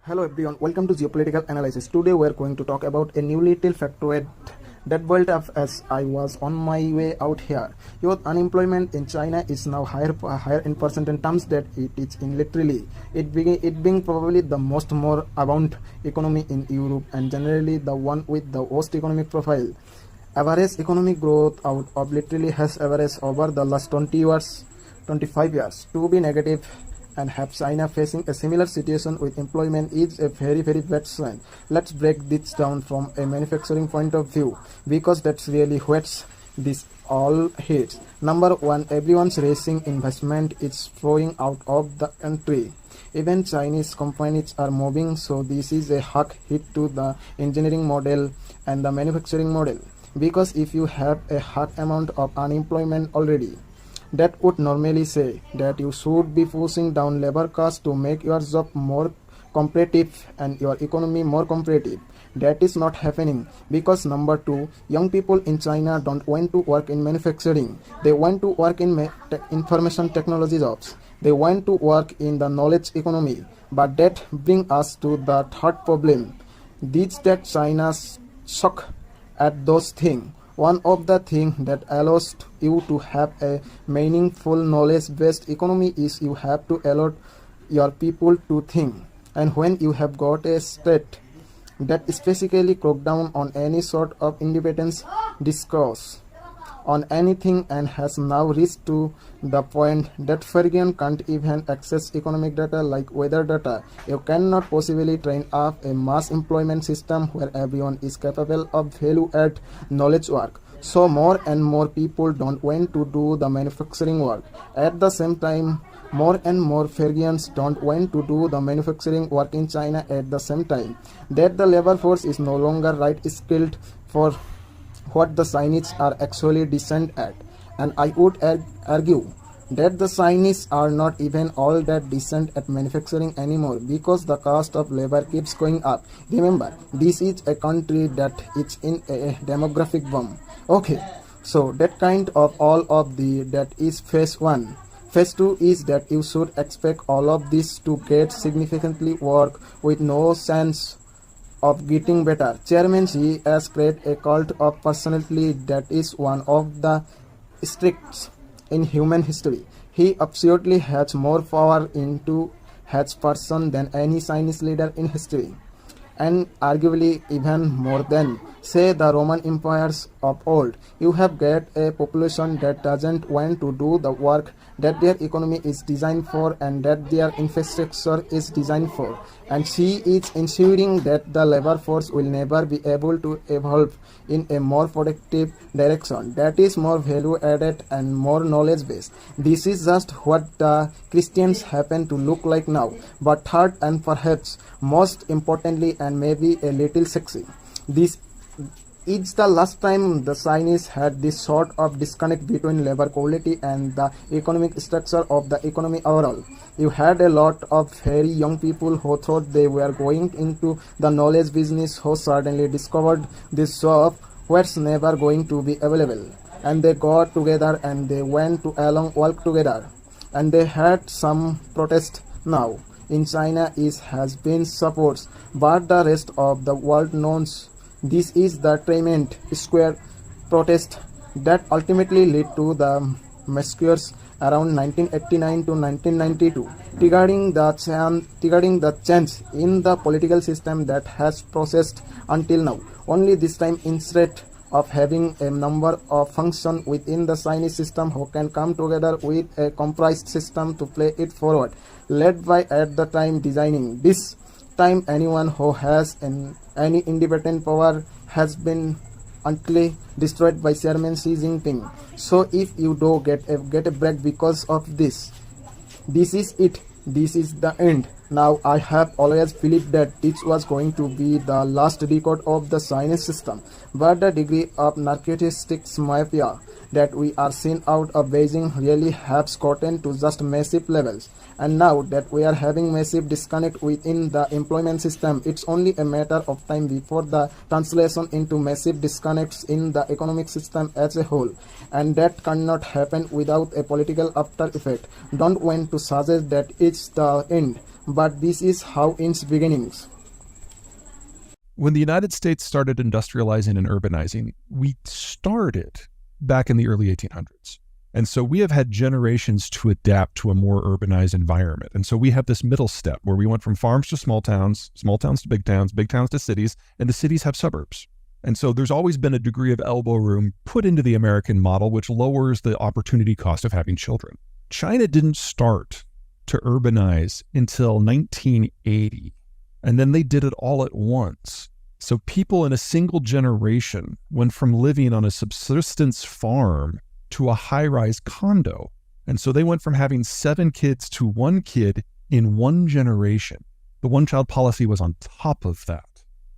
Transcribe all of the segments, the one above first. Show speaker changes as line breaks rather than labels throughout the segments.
Hello everyone, welcome to Geopolitical Analysis. Today we are going to talk about a new little factoid that boiled up as I was on my way out here. Youth unemployment in China is now higher in percentage terms than it is in literally. It being probably the most more abundant economy in Europe and generally the one with the worst economic profile. Average economic growth out of literally has averaged over the last 25 years to be negative, and have China facing a similar situation with employment is a very bad sign. Let's break this down from a manufacturing point of view, because that's really what this all hits. Number one, everyone's racing investment is flowing out of the country. Even Chinese companies are moving, so this is a hard hit to the engineering model and the manufacturing model, because if you have a high amount of unemployment already, that would normally say that you should be pushing down labor costs to make your job more competitive and your economy more competitive. That is not happening, because number two, young people in China don't want to work in manufacturing. They want to work in information technology jobs. They want to work in the knowledge economy. But that brings us to the third problem. This that China suck at those things. One of the things that allows you to have a meaningful knowledge-based economy is you have to allow your people to think. And when you have got a state that specifically cracked down on any sort of independence discourse on anything and has now reached to the point that Ferguson can't even access economic data like weather data, you cannot possibly train up a mass employment system where everyone is capable of value-add knowledge work. So more and more people don't want to do the manufacturing work. At the same time, more and more Fergusons don't want to do the manufacturing work in China at the same time. That the labor force is no longer right skilled for what the Chinese are actually decent at. And I would argue that the Chinese are not even all that decent at manufacturing anymore, because the cost of labor keeps going up. Remember, this is a country that is in a demographic boom. Okay, so that kind of all of that is phase one. Phase 2 is that you should expect all of this to get significantly worse with no chance of getting better. Chairman Xi has created a cult of personality that is one of the strictest in human history. He absolutely has more power into his person than any Chinese leader in history, and arguably even more than, say, the Roman empires of old. You have got a population that doesn't want to do the work that their economy is designed for and that their infrastructure is designed for. And she is ensuring that the labor force will never be able to evolve in a more productive direction that is more value added and more knowledge based. This is just what the Christians happen to look like now. But third, and perhaps most importantly and maybe a little sexy, this it's the last time the Chinese had this sort of disconnect between labor quality and the economic structure of the economy overall. You had a lot of very young people who thought they were going into the knowledge business who suddenly discovered this job was never going to be available. And they got together and they went to along work together. And they had some protest now. In China has been supports, but the rest of the world knows this is the Tiananmen Square protest that ultimately led to the massacres around 1989 to 1992, triggering the change in the political system that has processed until now. Only this time, instead of having a number of functions within the Chinese system who can come together with a comprised system to play it forward, led by at the time designing this time anyone who has any independent power has been utterly destroyed by Chairman Xi Jinping. So if you do get a break because of this is it. This is the end. Now, I have always believed that this was going to be the last record of the Chinese system, but the degree of narcotics mafia that we are seeing out of Beijing really has gotten to just massive levels. And now that we are having massive disconnect within the employment system, it's only a matter of time before the translation into massive disconnects in the economic system as a whole. And that cannot happen without a political after effect. Don't want to suggest that it's the end, but this is how its beginnings.
When the United States started industrializing and urbanizing, we started back in the early 1800s. And so we have had generations to adapt to a more urbanized environment. And so we have this middle step where we went from farms to small towns to big towns to cities, and the cities have suburbs. And so there's always been a degree of elbow room put into the American model, which lowers the opportunity cost of having children. China didn't start to urbanize until 1980. And then they did it all at once. So people in a single generation went from living on a subsistence farm to a high-rise condo. And so they went from having 7 kids to 1 kid in 1 generation. The one-child policy was on top of that.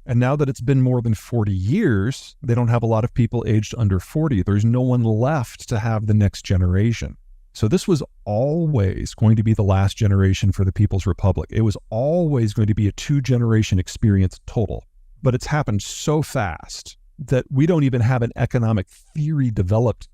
And now that it's been more than 40 years, they don't have a lot of people aged under 40. There's no one left to have the next generation. So this was always going to be the last generation for the People's Republic. It was always going to be a 2-generation experience total. But it's happened so fast that we don't even have an economic theory developed.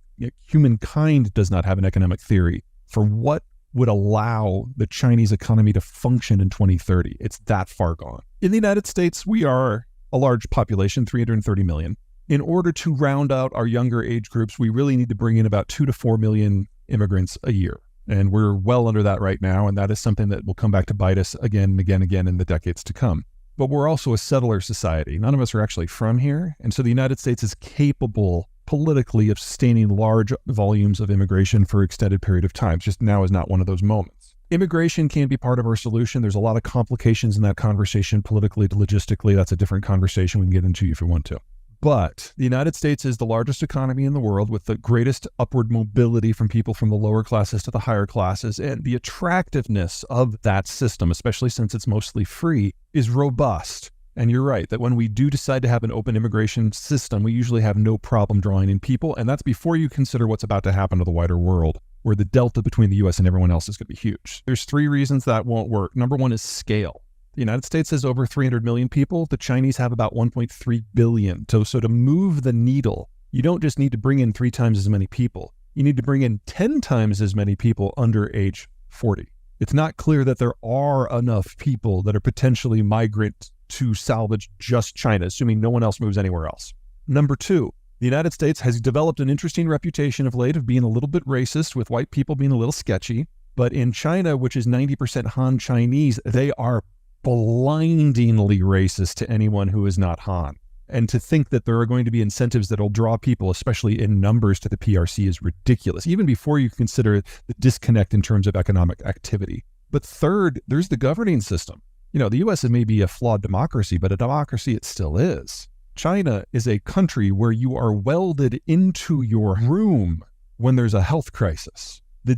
Humankind does not have an economic theory for what would allow the Chinese economy to function in 2030. It's that far gone. In the United States, we are a large population, 330 million. In order to round out our younger age groups, we really need to bring in about 2 to 4 million immigrants a year. And we're well under that right now. And that is something that will come back to bite us again and again and again in the decades to come. But we're also a settler society. None of us are actually from here. And so the United States is capable politically of sustaining large volumes of immigration for an extended period of time. It's just now is not one of those moments. Immigration can be part of our solution. There's a lot of complications in that conversation politically to logistically. That's a different conversation we can get into if we want to. But the United States is the largest economy in the world with the greatest upward mobility from people from the lower classes to the higher classes. And the attractiveness of that system, especially since it's mostly free, is robust. And you're right that when we do decide to have an open immigration system, we usually have no problem drawing in people. And that's before you consider what's about to happen to the wider world, where the delta between the US and everyone else is going to be huge. There's 3 reasons that won't work. Number 1 is scale. The United States has over 300 million people. The Chinese have about 1.3 billion. So to move the needle, you don't just need to bring in 3 times as many people. You need to bring in 10 times as many people under age 40. It's not clear that there are enough people that are potentially migrant to salvage just China, assuming no one else moves anywhere else. Number 2, the United States has developed an interesting reputation of late of being a little bit racist, with white people being a little sketchy. But in China, which is 90% Han Chinese, they are blindingly racist to anyone who is not Han. And to think that there are going to be incentives that will draw people, especially in numbers, to the PRC is ridiculous, even before you consider the disconnect in terms of economic activity. But third, there's the governing system. You know, the US may be a flawed democracy, but a democracy it still is. China is a country where you are welded into your room when there's a health crisis. The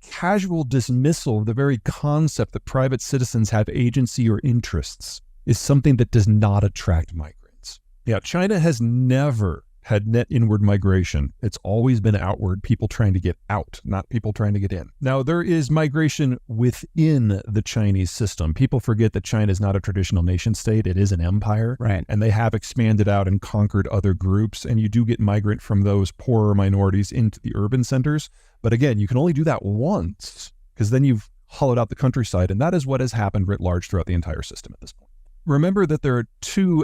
casual dismissal of the very concept that private citizens have agency or interests is something that does not attract migrants. Yeah, China has never had net inward migration. It's always been outward, people trying to get out, not people trying to get in. Now, there is migration within the Chinese system. People forget that China is not a traditional nation state. It is an empire.
Right.
And they have expanded out and conquered other groups. And you do get migrant from those poorer minorities into the urban centers. But again, you can only do that once, because then you've hollowed out the countryside. And that is what has happened writ large throughout the entire system at this point. Remember that there are 2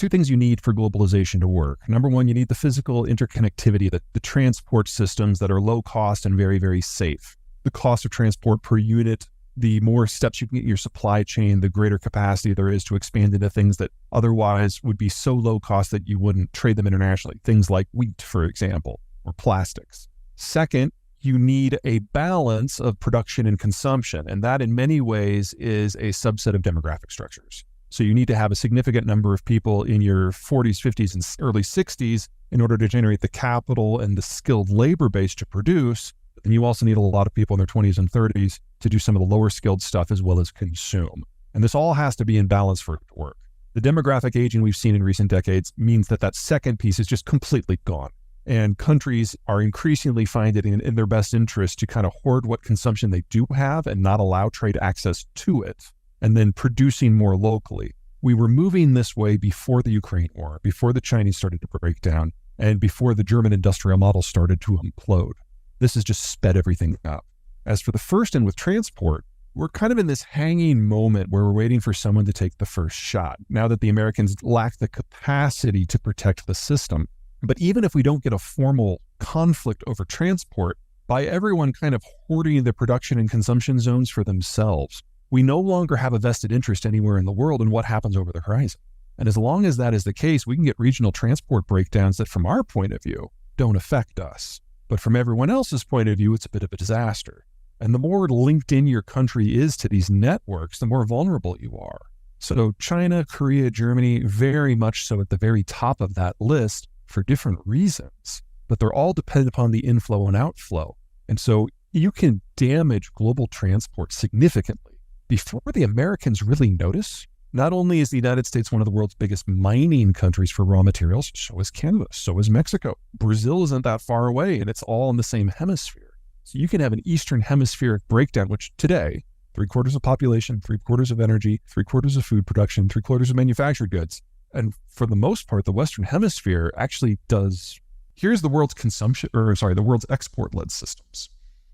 things you need for globalization to work. Number 1, you need the physical interconnectivity, the transport systems that are low cost and very, very safe. The cost of transport per unit, the more steps you can get in your supply chain, the greater capacity there is to expand into things that otherwise would be so low cost that you wouldn't trade them internationally. Things like wheat, for example, or plastics. Second, you need a balance of production and consumption. And that in many ways is a subset of demographic structures. So you need to have a significant number of people in your 40s, 50s, and early 60s in order to generate the capital and the skilled labor base to produce. And you also need a lot of people in their 20s and 30s to do some of the lower skilled stuff as well as consume. And this all has to be in balance for it to work. The demographic aging we've seen in recent decades means that that second piece is just completely gone. And countries are increasingly finding it in their best interest to kind of hoard what consumption they do have and not allow trade access to it, and then producing more locally. We were moving this way before the Ukraine war, before the Chinese started to break down, and before the German industrial model started to implode. This has just sped everything up. As for the first end with transport, we're kind of in this hanging moment where we're waiting for someone to take the first shot, now that the Americans lack the capacity to protect the system. But even if we don't get a formal conflict over transport, by everyone kind of hoarding the production and consumption zones for themselves, we no longer have a vested interest anywhere in the world in what happens over the horizon. And as long as that is the case, we can get regional transport breakdowns that from our point of view don't affect us. But from everyone else's point of view, it's a bit of a disaster. And the more linked in your country is to these networks, the more vulnerable you are. So China, Korea, Germany, very much so at the very top of that list for different reasons. But they're all dependent upon the inflow and outflow. And so you can damage global transport significantly before the Americans really notice. Not only is the United States one of the world's biggest mining countries for raw materials, so is Canada, so is Mexico. Brazil isn't that far away, and it's all in the same hemisphere. So you can have an Eastern Hemispheric breakdown, which today, 3/4 of population, 3/4 of energy, 3/4 of food production, 3/4 of manufactured goods. And for the most part, the Western Hemisphere actually does. Here's the world's the world's export-led systems.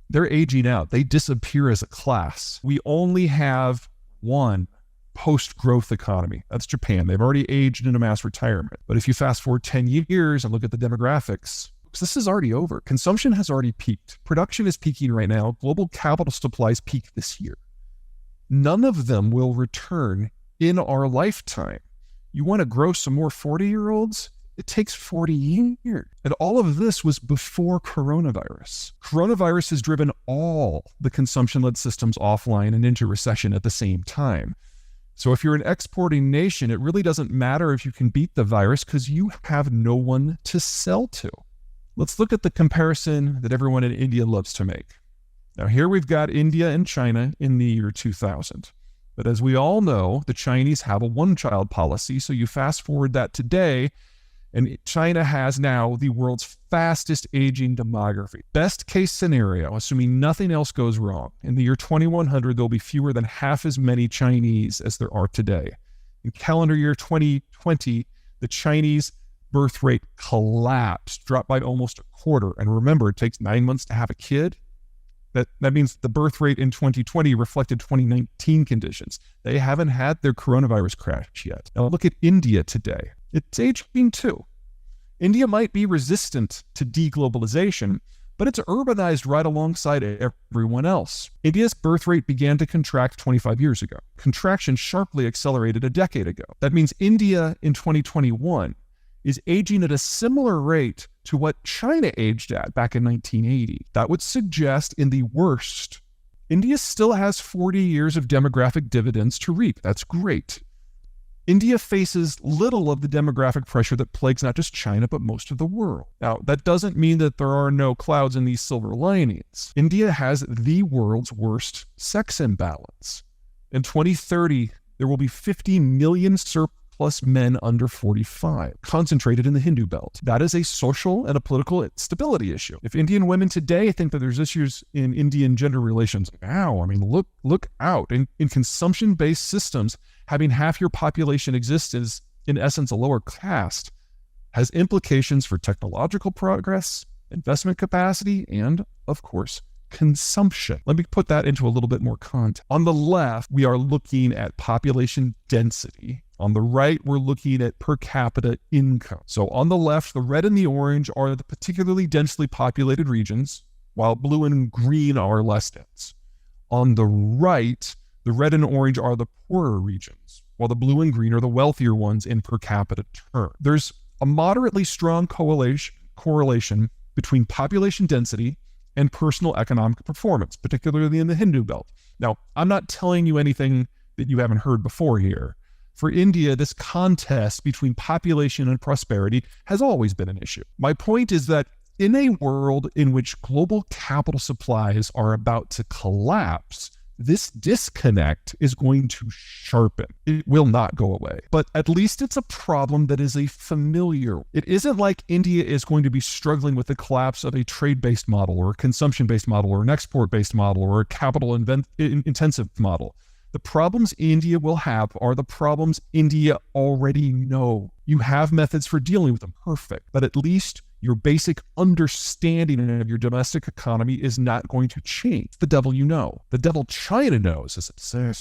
They're aging out. They disappear as a class. We only have one post-growth economy. That's Japan. They've already aged into mass retirement. But if you fast forward 10 years and look at the demographics, this is already over. Consumption has already peaked. Production is peaking right now. Global capital supplies peak this year. None of them will return in our lifetime. You want to grow some more 40-year-olds? It takes 40 years. And all of this was before coronavirus. Coronavirus has driven all the consumption-led systems offline and into recession at the same time. So if you're an exporting nation, it really doesn't matter if you can beat the virus because you have no one to sell to. Let's look at the comparison that everyone in India loves to make. Now here we've got India and China in the year 2000. But as we all know, the Chinese have a one-child policy. So you fast forward that today, and China has now the world's fastest aging demography. Best case scenario, assuming nothing else goes wrong, in the year 2100, there'll be fewer than half as many Chinese as there are today. In calendar year 2020, the Chinese birth rate collapsed, dropped by almost a quarter. And remember, it takes 9 months to have a kid. That means the birth rate in 2020 reflected 2019 conditions. They haven't had their coronavirus crash yet. Now look at India today. It's aging too. India might be resistant to deglobalization, but it's urbanized right alongside everyone else. India's birth rate began to contract 25 years ago. Contraction sharply accelerated a decade ago. That means India in 2021 is aging at a similar rate to what China aged at back in 1980. That would suggest in the worst, India still has 40 years of demographic dividends to reap. That's great. India faces little of the demographic pressure that plagues not just China, but most of the world. Now, that doesn't mean that there are no clouds in these silver linings. India has the world's worst sex imbalance. In 2030, there will be 50 million surplus men under 45, concentrated in the Hindu belt. That is a social and a political stability issue. If Indian women today think that there's issues in Indian gender relations, look out. In consumption-based systems, having half your population exist is, in essence, a lower caste, has implications for technological progress, investment capacity, and, of course, consumption. Let me put that into a little bit more context. On the left, we are looking at population density. On the right, we're looking at per capita income. So on the left, the red and the orange are the particularly densely populated regions, while blue and green are less dense. On the right, the red and orange are the poorer regions, while the blue and green are the wealthier ones in per capita terms. There's a moderately strong correlation between population density and personal economic performance, particularly in the Hindu belt. Now, I'm not telling you anything that you haven't heard before here. For India, this contest between population and prosperity has always been an issue. My point is that in a world in which global capital supplies are about to collapse, this disconnect is going to sharpen. It will not go away. But at least it's a problem that is a familiar. It isn't like India is going to be struggling with the collapse of a trade-based model or a consumption-based model or an export-based model or a capital-intensive model. The problems India will have are the problems India already know. You have methods for dealing with them. Perfect. But at least Your basic understanding of your domestic economy is not going to change. The devil you know. The devil China knows is obsessed